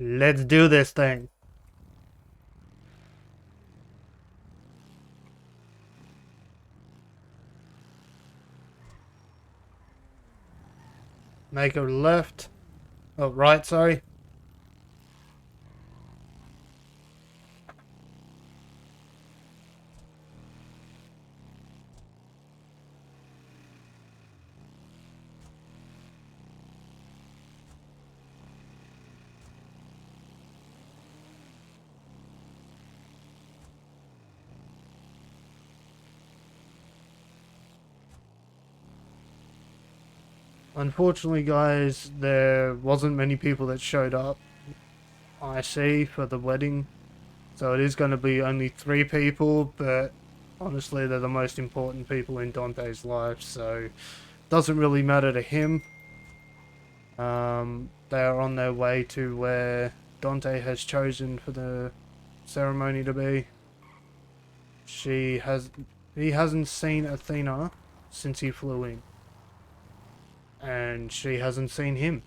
Let's do this thing. Make a left. Oh, right, sorry. Unfortunately, guys, there wasn't many people that showed up, I see, for the wedding. So it is going to be only 3 people, but honestly, they're the most important people in Dante's life, so it doesn't really matter to him. They are on their way to where Dante has chosen for the ceremony to be. He hasn't seen Athena since he flew in. And she hasn't seen him.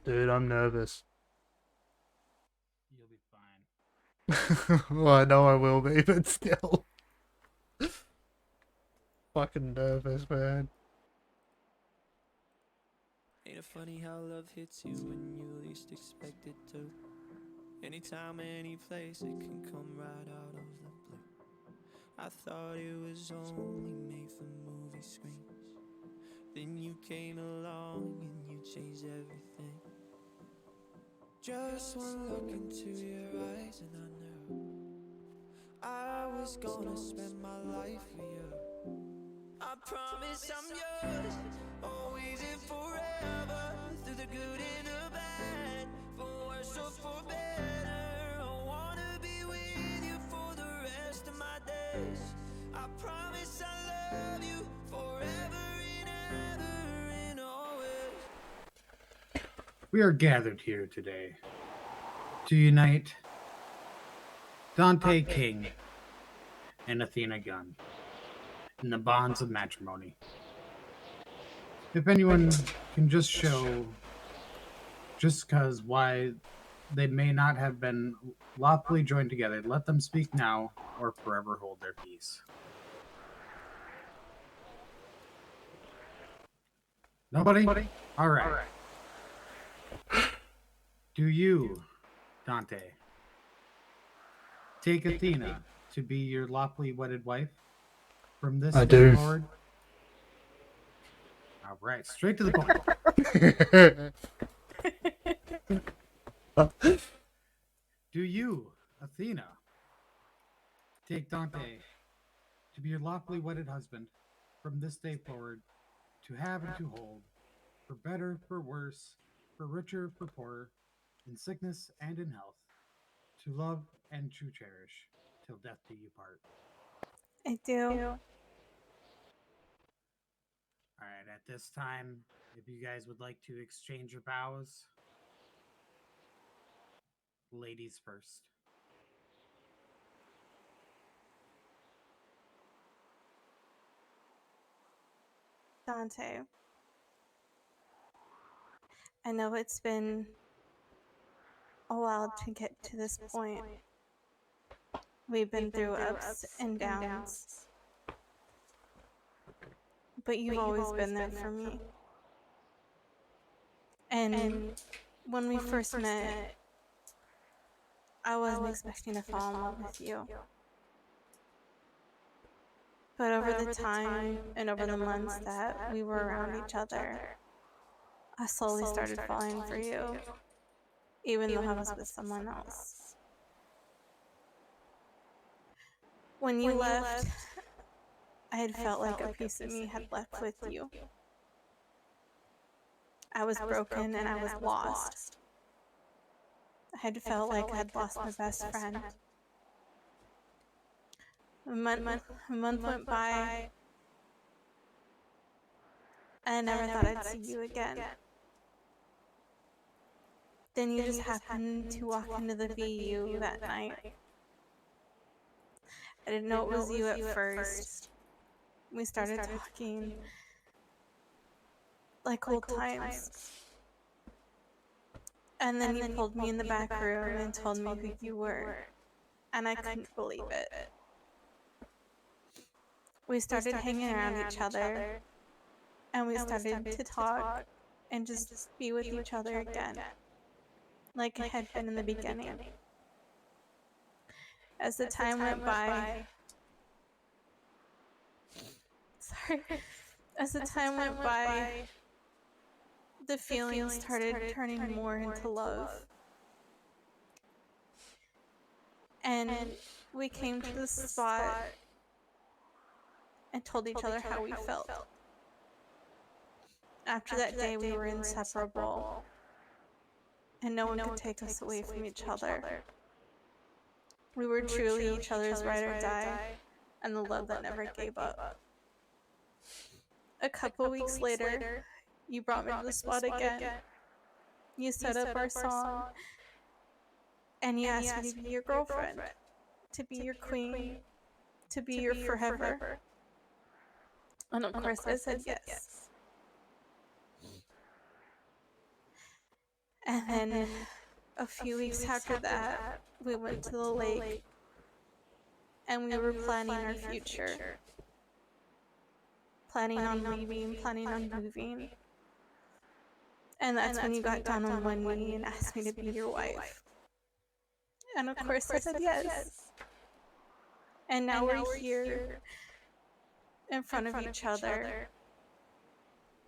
Dude, I'm nervous. You'll be fine. Well, I know I will be, but still. Fucking nervous, man. Ain't it funny how love hits you when you least expect it to? Anytime, any place, it can come right out of the blue. I thought it was only made for movie screens. Then you came along and you changed everything. Just one look into your eyes and I knew I was gonna spend my life with you. I promise I'm yours, always and forever. Through the good and the bad, for worse or for better. I wanna be with you for the rest of my days. I promise I love you forever and ever and always. We are gathered here today to unite Dante King and Athena Gunn in the bonds of matrimony. If anyone can just show just cause why they may not have been lawfully joined together, let them speak now or forever hold their peace. Nobody? All right. Do you, Dante, take Athena to be your lawfully wedded wife from this I day do. forward? All right, straight to the point. Do you, Athena, take Dante to be your lawfully wedded husband from this day forward, to have and to hold, for better, for worse, for richer, for poorer, in sickness and in health, to love and to cherish, till death do you part? I do. All right, at this time, if you guys would like to exchange your vows, ladies first. Dante. I know it's been a while to get to this point. We've been through ups and downs. But you've always been there for me. And when we first met, I wasn't expecting to fall in love with you. But over the time and over the months that we were around each other, I slowly started falling for you, even though I was with someone else. When you left, I had felt like a piece of me had left with you. I was broken and I was lost. I had felt like I had lost my best friend. A month went by, and I never thought I'd see you again. Then you just happened to walk into the VU that night. I didn't know it was you at first. We started talking like old times. And then you pulled me in the back room and told me who you were. And I couldn't believe it. We started hanging around each other. And we started to talk and just be with each other again. Like it had been in the beginning. As the time went by... Sorry. As the time went by, the feelings started turning more into love. And we came to the spot and told each other how we felt. After that day, we were inseparable, and no one could take us away from each other. We were truly each other's ride or die, and the love that never gave up. A couple weeks later, you brought me to the spot again. You set up our song, and you asked me to be your girlfriend, to be your queen, to be your forever. And of course I said yes. And then a few weeks after that, we went to the lake, and we were planning our future. Planning on leaving, planning on moving. And that's when you got down on one knee and asked me to be your wife. And of course I said yes. And now we're here in front of each other,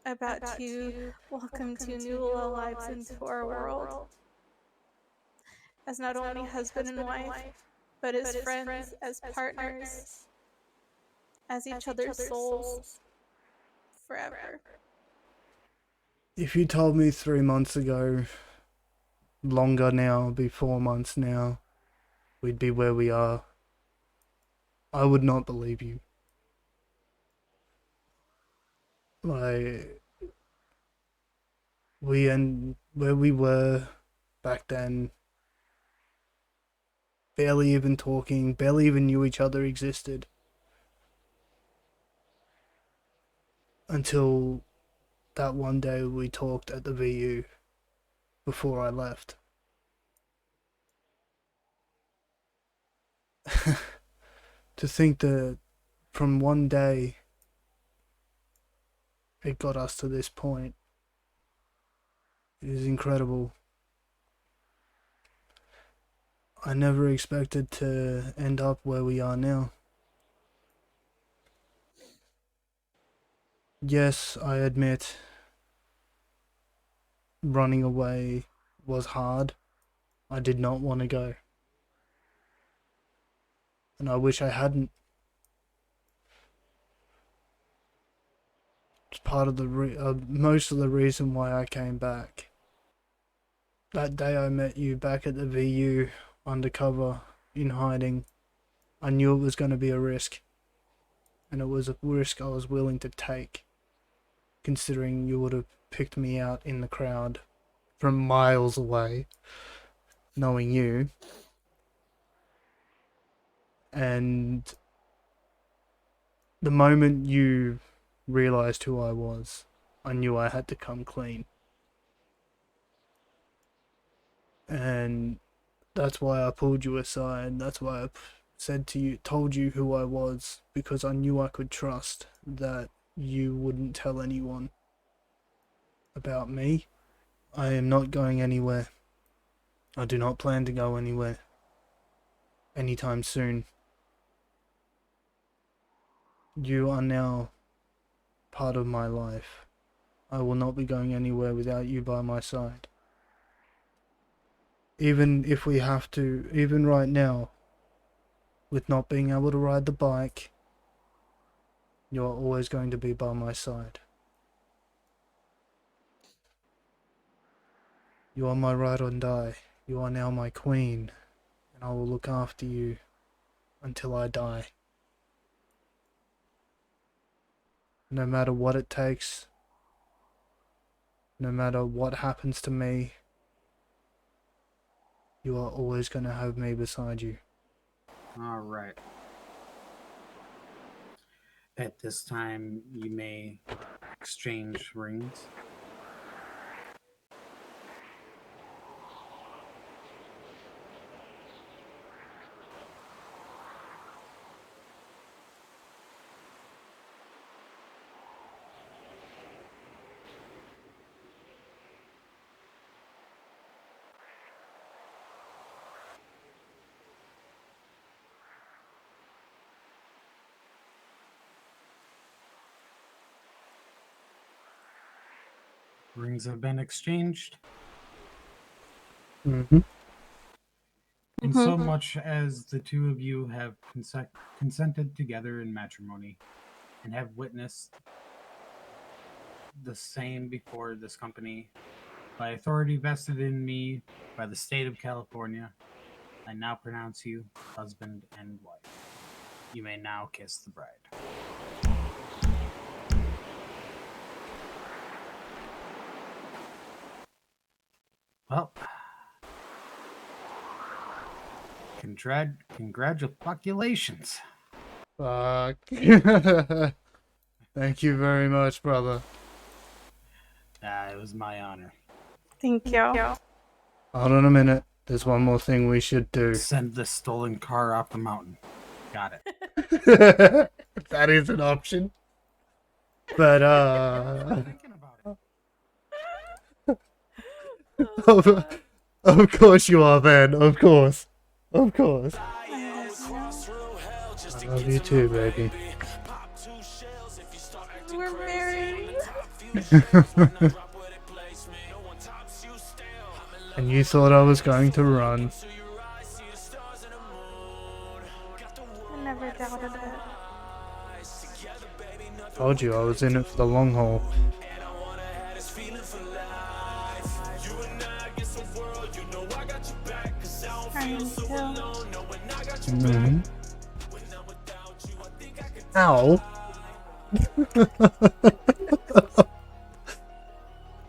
about to welcome two new little lives into our world. As not only husband and wife, but as friends, as partners, as each other's souls, forever. If you told me 3 months ago, longer now, be 4 months now, we'd be where we are, I would not believe you. Like, where we were back then, barely even talking, barely even knew each other existed. Until that one day we talked at the VU before I left. To think that from one day it got us to this point is incredible. I never expected to end up where we are now. Yes, I admit running away was hard. I did not want to go. And I wish I hadn't. It's part of the most of the reason why I came back. That day I met you back at the VU, undercover, in hiding. I knew it was going to be a risk. And it was a risk I was willing to take, considering you would have picked me out in the crowd from miles away, knowing you. And the moment you realized who I was, I knew I had to come clean. And that's why I pulled you aside. That's why I said to you, told you who I was, because I knew I could trust that you wouldn't tell anyone about me. I am not going anywhere. I do not plan to go anywhere anytime soon. You are now part of my life. I will not be going anywhere without you by my side. Even if we have to, even right now, with not being able to ride the bike, you are always going to be by my side. You are my ride or die. You are now my queen, and I will look after you until I die. No matter what it takes, no matter what happens to me, you are always going to have me beside you. All right. At this time, you may exchange rings. Rings have been exchanged. Mm-hmm. In so much as the two of you have consented together in matrimony and have witnessed the same before this company, by authority vested in me by the state of California, I now pronounce you husband and wife. You may now kiss the bride. Well, congratulations. Fuck. Thank you very much, brother. It was my honor. Thank you. Hold on a minute. There's one more thing we should do. Send the stolen car off the mountain. Got it. That is an option. But, Thinking about it. of course you are, man. Of course. Of course. I love you too, baby. We're married. And you thought I was going to run. I never doubted it. Told you I was in it for the long haul. I am too. Mm-hmm. Ow.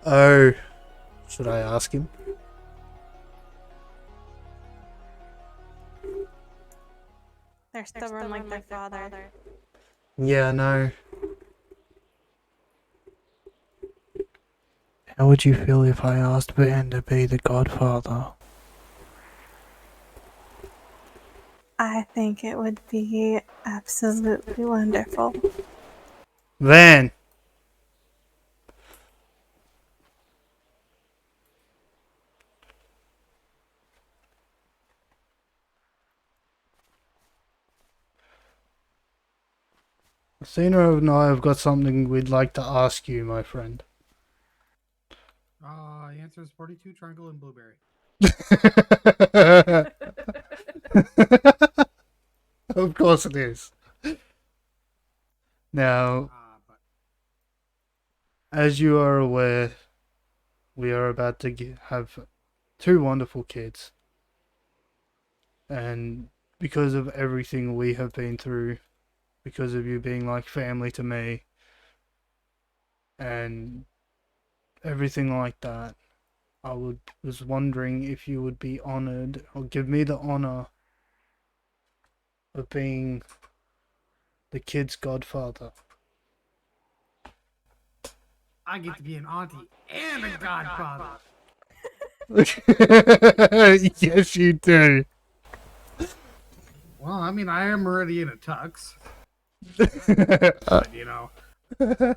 Oh. Should I ask him? They're stubborn like their father. Yeah, no. How would you feel if I asked Van to be the godfather? I think it would be absolutely wonderful. Van! Athena and I have got something we'd like to ask you, my friend. The answer is 42, triangle, and blueberry. Of course it is. Now, as you are aware, we are about to have 2 wonderful kids. And because of everything we have been through, because of you being like family to me, and everything like that, I was wondering if you would be honored, or give me the honor of being the kid's godfather. I get to be an auntie and a godfather. Yes, you do. Well, I mean, I am already in a tux. But, you know. I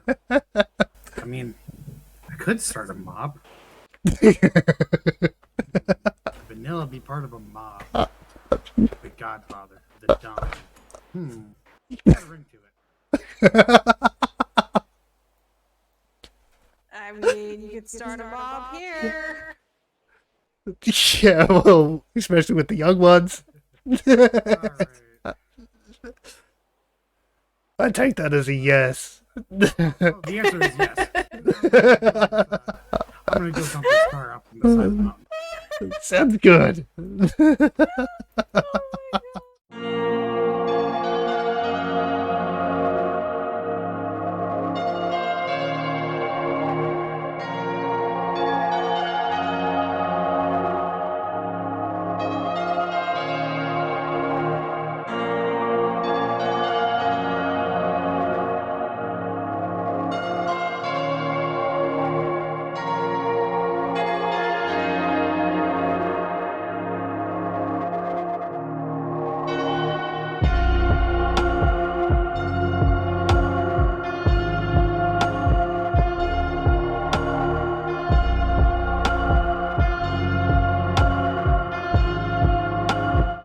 mean, I could start a mob. Vannilla be part of a mob. The godfather. The Dante. Got a ring to it. I mean, you could start a mob here. Yeah, well, especially with the young ones. Alright. I take that as a yes. The answer is yes. I'm gonna go dump this car up on the side of the mountain. Sounds good.